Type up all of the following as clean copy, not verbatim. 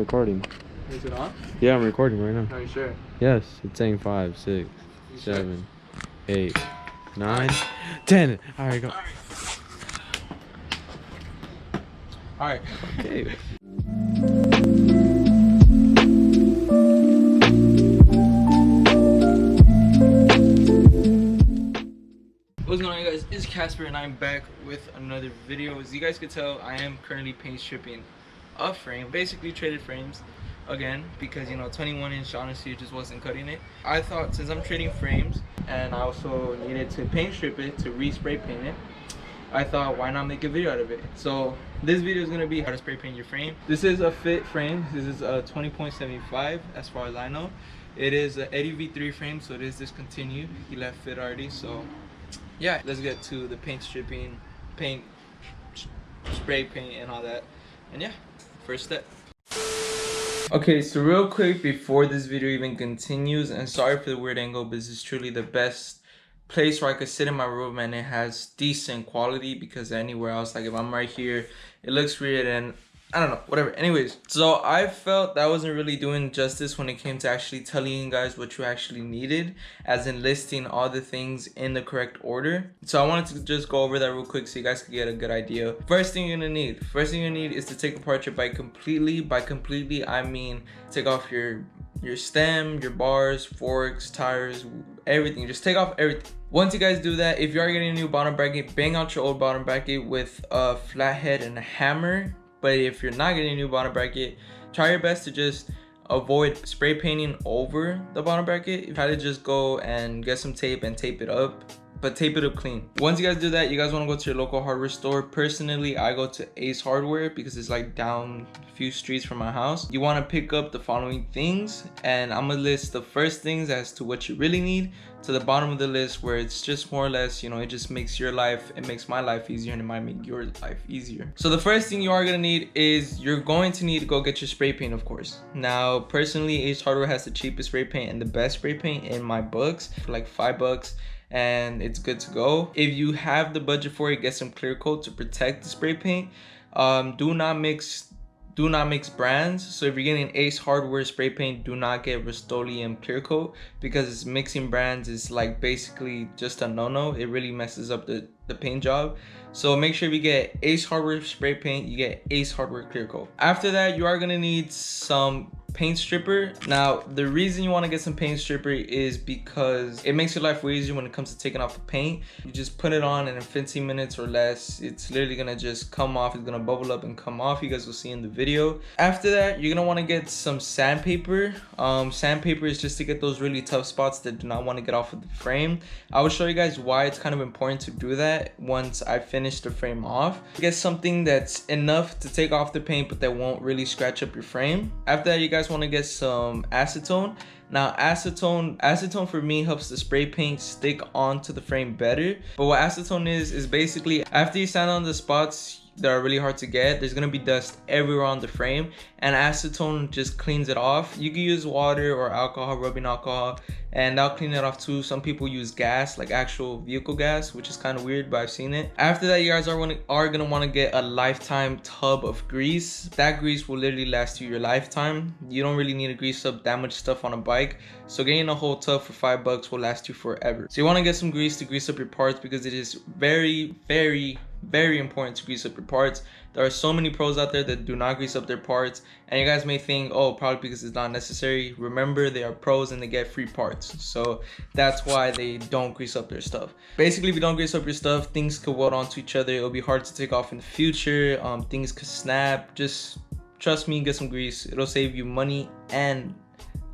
recording. Is it on? Yeah, I'm recording right now. Are you sure? Yes, it's saying 5, 6, 7, 8, 9, 10. All right, go. All right. Okay. What's going on, guys? It's Casper and I'm back with another video. As you guys can tell, I am currently paint stripping a frame, basically traded frames again, because 21-inch honestly just wasn't cutting it. I thought since I'm trading frames and I also needed to paint strip it to re-spray paint it, I thought why not make a video out of it. So this video is going to be how to spray paint your frame. This is a fit frame. This is a 20.75 as far as I know. It is an Eddie V3 frame, so it is discontinued. He left fit already, so yeah, let's get to the paint stripping, spray paint and all that. And yeah, first step. Okay, so real quick before this video even continues, and sorry for the weird angle, but this is truly the best place where I could sit in my room and it has decent quality, because anywhere else, like if I'm right here, it looks weird and I don't know, whatever. Anyways, so I felt that wasn't really doing justice when it came to actually telling you guys what you actually needed, as in listing all the things in the correct order. So I wanted to just go over that real quick so you guys could get a good idea. First thing you're gonna need is to take apart your bike completely. By completely, I mean take off your stem, your bars, forks, tires, everything. Just take off everything. Once you guys do that, if you are getting a new bottom bracket, bang out your old bottom bracket with a flathead and a hammer. But if you're not getting a new bottom bracket, try your best to just avoid spray painting over the bottom bracket. Try to just go and get some tape and tape it up, but tape it up clean. Once you guys do that, you guys want to go to your local hardware store. Personally, I go to Ace Hardware because it's like down a few streets from my house. You want to pick up the following things, and I'm gonna list the first things as to what you really need to the bottom of the list, where it's just more or less, it just makes your life, it makes my life easier, and it might make your life easier. So the first thing you are gonna need is you're going to need to go get your spray paint, of course. Now, personally, Ace Hardware has the cheapest spray paint and the best spray paint in my books for like $5. And it's good to go. If you have the budget for it, get some clear coat to protect the spray paint. Do not mix brands. So if you're getting Ace Hardware spray paint, do not get Rust-Oleum clear coat, because mixing brands is like basically just a no-no. It really messes up the paint job. So make sure if you get Ace Hardware spray paint, you get Ace Hardware clear coat. After that, you are gonna need some paint stripper. Now, the reason you want to get some paint stripper is because it makes your life way easier when it comes to taking off the paint. You just put it on, and in 15 minutes or less, it's literally gonna just come off. It's gonna bubble up and come off. You guys will see in the video. After that, you're gonna want to get some sandpaper. Sandpaper is just to get those really tough spots that do not want to get off of the frame. I will show you guys why it's kind of important to do that once I finish the frame off. Get something that's enough to take off the paint but that won't really scratch up your frame. After that, you guys want to get some acetone. Now, acetone for me helps the spray paint stick onto the frame better. But what acetone is basically, after you sand on the spots that are really hard to get, there's gonna be dust everywhere on the frame, and acetone just cleans it off. You can use water or alcohol, rubbing alcohol, and that'll clean it off too. Some people use gas, like actual vehicle gas, which is kind of weird, but I've seen it. After that, you guys are gonna want to get a lifetime tub of grease. That grease will literally last you your lifetime. You don't really need to grease up that much stuff on a bike, so getting a whole tub for $5 will last you forever. So you want to get some grease to grease up your parts, because it is very, very, very important to grease up your parts. There are so many pros out there that do not grease up their parts, and you guys may think, oh, probably because it's not necessary. Remember, they are pros and they get free parts, so that's why they don't grease up their stuff. Basically, if you don't grease up your stuff, things could weld onto each other. It'll be hard to take off in the future. Things could snap. Just trust me, get some grease. It'll save you money and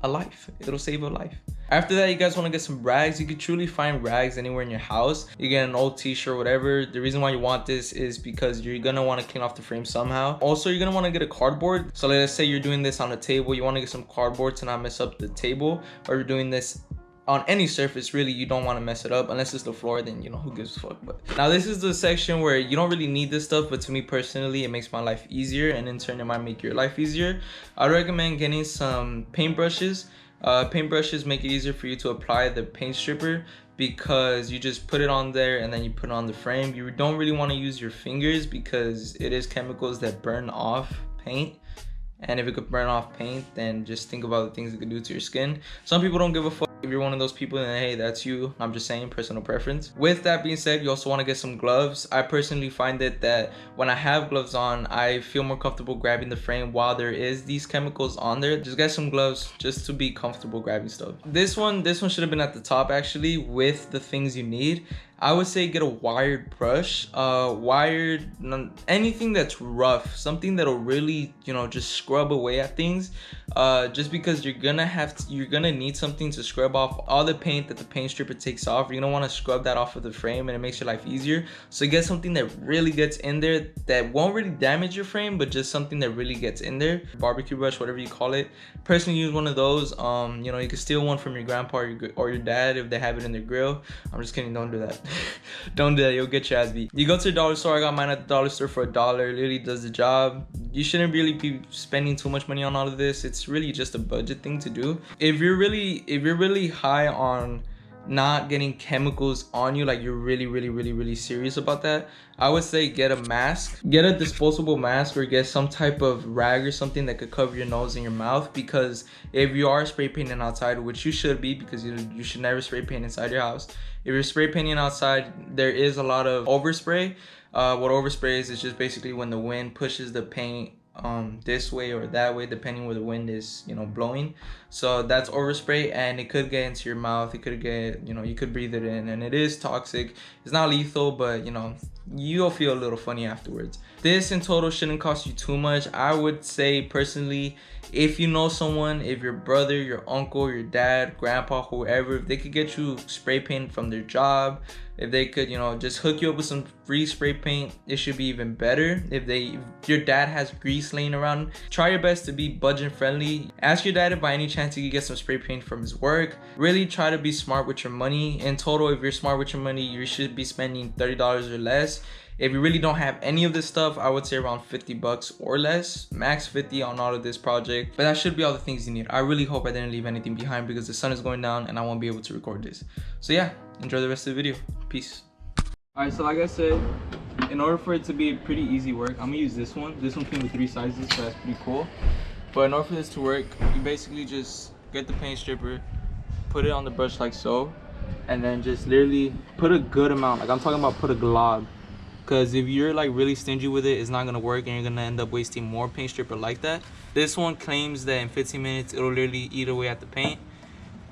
a life. It'll save a life. After that, you guys want to get some rags. You can truly find rags anywhere in your house. You get an old t-shirt, whatever. The reason why you want this is because you're gonna want to clean off the frame somehow. Also, you're gonna want to get a cardboard. So let's say you're doing this on a table. You want to get some cardboard to not mess up the table, or you're doing this on any surface, really. You don't want to mess it up unless it's the floor, then who gives a fuck. But now this is the section where you don't really need this stuff, but to me personally, it makes my life easier, and in turn it might make your life easier. I recommend getting some paintbrushes. Paintbrushes make it easier for you to apply the paint stripper, because you just put it on there and then you put it on the frame. You don't really want to use your fingers because it is chemicals that burn off paint. And if it could burn off paint, then just think about the things it could do to your skin. Some people don't give a fuck. If you're one of those people, then hey, that's you. I'm just saying, personal preference. With that being said, you also want to get some gloves. I personally find it that when I have gloves on, I feel more comfortable grabbing the frame while there is these chemicals on there. Just get some gloves just to be comfortable grabbing stuff. This one should have been at the top actually with the things you need. I would say get a wired brush, anything that's rough, something that'll really, you know, just scrub away at things. Just because you're gonna need something to scrub off all the paint that the paint stripper takes off. You're gonna want to scrub that off of the frame, and it makes your life easier. So get something that really gets in there, that won't really damage your frame, but just something that really gets in there. Barbecue brush, whatever you call it. Personally use one of those. You know, you can steal one from your grandpa or your dad if they have it in their grill. I'm just kidding, don't do that. Don't do that, you'll get your ass beat. You go to the dollar store. I got mine at the dollar store for $1. It literally does the job. You shouldn't really be spending too much money on all of this. It's really just a budget thing to do. If you're really high on not getting chemicals on you, like you're really serious about that, I would say get a mask. Get a disposable mask, or get some type of rag or something that could cover your nose and your mouth, because if you are spray painting outside, which you should be, because you should never spray paint inside your house. If you're spray painting outside, there is a lot of overspray. What overspray is just basically when the wind pushes the paint this way or that way, depending where the wind is, you know, blowing. So that's overspray, and it could get into your mouth. It could get, you know, you could breathe it in, and it is toxic. It's not lethal, but you know, you'll feel a little funny afterwards. This in total shouldn't cost you too much. I would say personally, if you know someone, if your brother, your uncle, your dad, grandpa, whoever, if they could get you spray paint from their job, if they could, you know, just hook you up with some free spray paint, it should be even better. If your dad has grease laying around, try your best to be budget friendly. Ask your dad if by any chance he could get some spray paint from his work. Really try to be smart with your money. In total, if you're smart with your money, you should be spending $30 or less. If you really don't have any of this stuff, I would say around $50 or less, max 50 on all of this project. But that should be all the things you need. I really hope I didn't leave anything behind, because the sun is going down and I won't be able to record this. So yeah, enjoy the rest of the video. Peace. All right, so like I said, in order for it to be a pretty easy work, I'm gonna use this one. This one came with 3 sizes, so that's pretty cool. But in order for this to work, you basically just get the paint stripper, put it on the brush like so, and then just literally put a good amount. Like I'm talking about put a glob. Because if you're like really stingy with it, it's not gonna work, and you're gonna end up wasting more paint stripper like that. This one claims that in 15 minutes it'll literally eat away at the paint.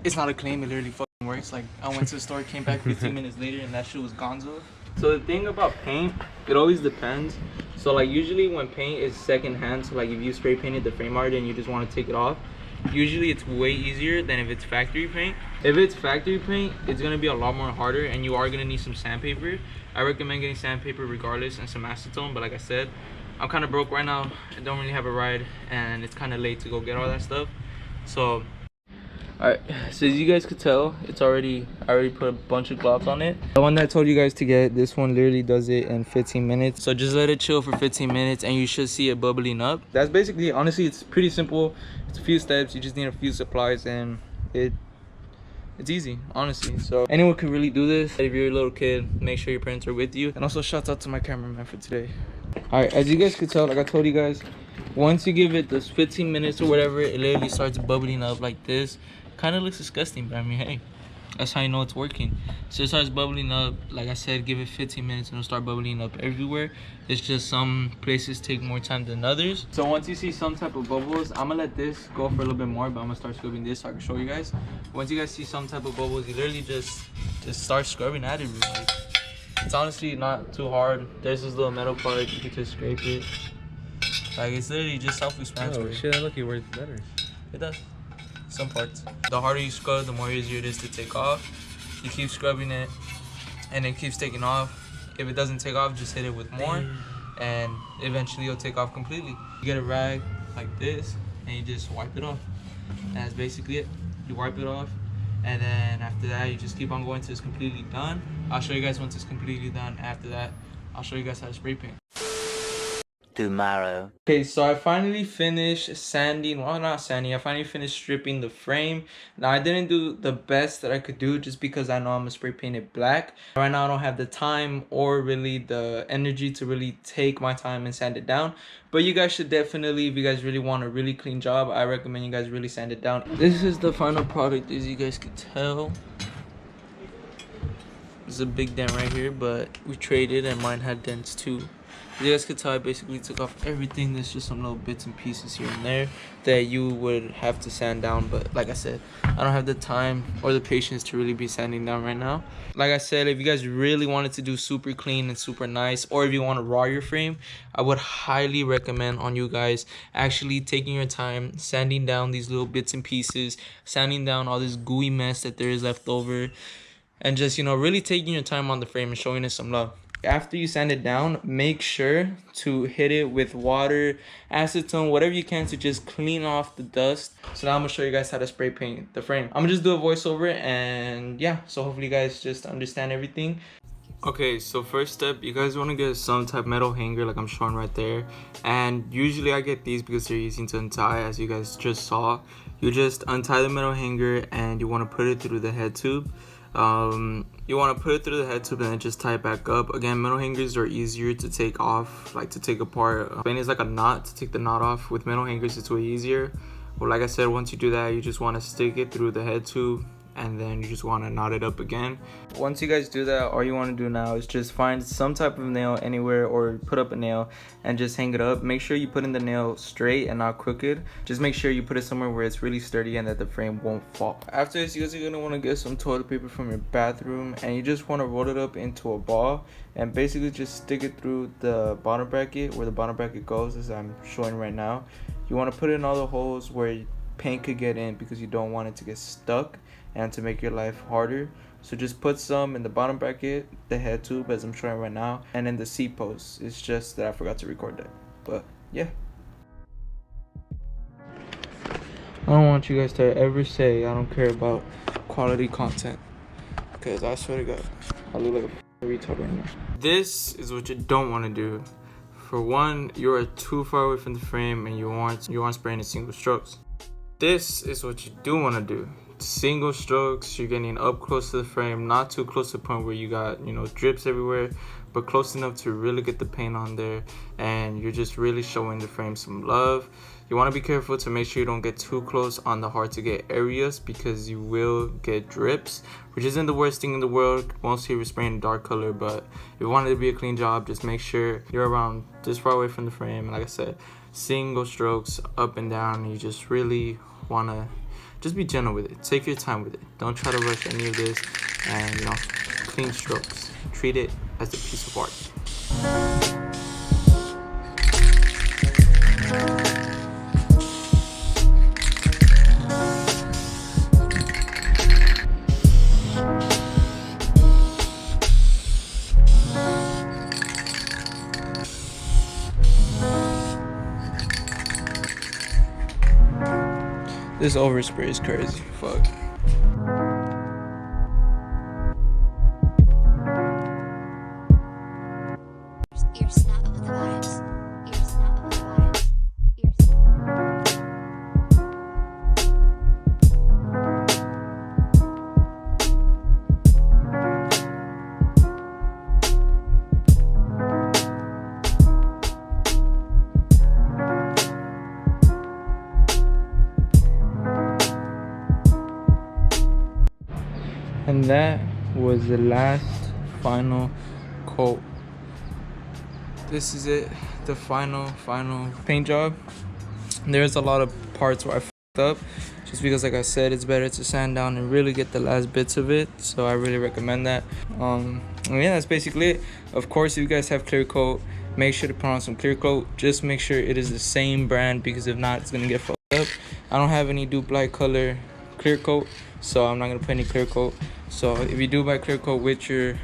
It's not a claim, it literally fucking works. Like I went to the store, came back 15 minutes later, and that shit was gonzo. So the thing about paint, it always depends. So like usually when paint is second hand, so like if you spray painted the frame art and you just want to take it off, usually it's way easier than if it's factory paint. If it's factory paint, it's gonna be a lot more harder, and you are gonna need some sandpaper. I recommend getting sandpaper regardless, and some acetone. But like I said, I'm kind of broke right now. I don't really have a ride, and it's kind of late to go get all that stuff. So alright, so as you guys could tell, I already put a bunch of globs on it. The one that I told you guys to get, this one literally does it in 15 minutes. So just let it chill for 15 minutes and you should see it bubbling up. That's basically, honestly, it's pretty simple. It's a few steps. You just need a few supplies, and it's easy, honestly. So anyone could really do this. If you're a little kid, make sure your parents are with you. And also shouts out to my cameraman for today. Alright, as you guys could tell, like I told you guys, once you give it those 15 minutes or whatever, it literally starts bubbling up like this. Kind of looks disgusting, but I mean, hey, that's how you know it's working. So it starts bubbling up. Like I said, give it 15 minutes and it'll start bubbling up everywhere. It's just some places take more time than others. So once you see some type of bubbles, I'm gonna let this go for a little bit more, but I'm gonna start scrubbing this so I can show you guys. Once you guys see some type of bubbles, you literally just start scrubbing at it. Really. It's honestly not too hard. There's this little metal part, you can just scrape it. Like it's literally just self-explanatory. Oh shit, look, it works better. It does. Some parts. The harder you scrub, the more easier it is to take off. You keep scrubbing it and it keeps taking off. If it doesn't take off, just hit it with more, and eventually it'll take off completely. You get a rag like this and you just wipe it off. That's basically it. You wipe it off, and then after that you just keep on going till it's completely done. I'll show you guys once it's completely done. After that, I'll show you guys how to spray paint. tomorrow. Okay, so I finally finished sanding, well not sanding, I finally finished stripping the frame. Now I didn't do the best that I could do just because I know I'm gonna spray paint it black. Right now I don't have the time or really the energy to really take my time and sand it down. But you guys should definitely, if you guys really want a really clean job, I recommend you guys really sand it down. This is the final product, as you guys can tell. There's a big dent right here, but we traded and mine had dents too. As you guys could tell, I basically took off everything. There's just some little bits and pieces here and there that you would have to sand down, but like I said, I don't have the time or the patience to really be sanding down right now. Like I said, if you guys really wanted to do super clean and super nice, or if you want to raw your frame, I would highly recommend on you guys actually taking your time, sanding down these little bits and pieces, sanding down all this gooey mess that there is left over, and just, you know, really taking your time on the frame and showing it some love. After you sand it down, make sure to hit it with water, acetone, whatever you can to just clean off the dust. So now I'm gonna show you guys how to spray paint the frame. I'm gonna just do a voiceover, and yeah, so hopefully you guys just understand everything. Okay, so first step, you guys want to get some type of metal hanger like I'm showing right there. And usually I get these because they're easy to untie, as you guys just saw. You just untie the metal hanger and you want to put it through the head tube. You want to put it through the head tube and then just tie it back up. Again, metal hangers are easier to take off, like to take apart. Spain is like a knot. To take the knot off with metal hangers, it's way easier. Well, like I said, once you do that, you just want to stick it through the head tube, and then you just want to knot it up again. Once you guys do that, all you want to do now is just find some type of nail anywhere, or put up a nail and just hang it up. Make sure you put in the nail straight and not crooked. Just make sure you put it somewhere where it's really sturdy and that the frame won't fall. After this, you guys are going to want to get some toilet paper from your bathroom, and you just want to roll it up into a ball and basically just stick it through the bottom bracket, where the bottom bracket goes, as I'm showing right now. You want to put it in all the holes where paint could get in, because you don't want it to get stuck and to make your life harder. So just put some in the bottom bracket, the head tube as I'm showing right now, and in the seat post. It's just that I forgot to record that, but yeah. I don't want you guys to ever say I don't care about quality content, because I swear to God, I look like a retard right now. This is what you don't want to do. For one, you are too far away from the frame and you aren't spraying in single strokes. This is what you do want to do. Single strokes, you're getting up close to the frame, not too close to the point where you got, you know, drips everywhere, but close enough to really get the paint on there, and you're just really showing the frame some love. You want to be careful to make sure you don't get too close on the hard to get areas, because you will get drips, which isn't the worst thing in the world. Mostly we're spraying a dark color, but if you want it to be a clean job, just make sure you're around this far away from the frame. And like I said, single strokes up and down. You just really want to just be gentle with it. Take your time with it. Don't try to rush any of this, and, you know, clean strokes. Treat it as a piece of art. This overspray is crazy. Fuck. EARSKNOTT with the vibes. EARSKNOTT with the vibes. And that was the last final coat. This is it, the final paint job. There's a lot of parts where I fucked up, just because, like I said, it's better to sand down and really get the last bits of it. So I really recommend that. And yeah, that's basically it. Of course, if you guys have clear coat, make sure to put on some clear coat. Just make sure it is the same brand, because if not, it's gonna get fucked up. I don't have any duplicate color clear coat, so I'm not gonna put any clear coat. So if you do buy clear coat with your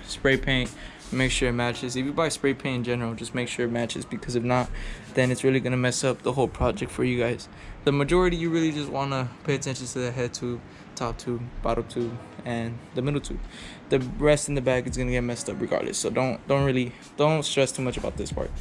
spray paint, make sure it matches. If you buy spray paint in general, just make sure it matches, because if not, then it's really gonna mess up the whole project for you guys. The majority, you really just wanna pay attention to the head tube, top tube, bottom tube, and the middle tube. The rest in the back is gonna get messed up regardless, so don't stress too much about this part.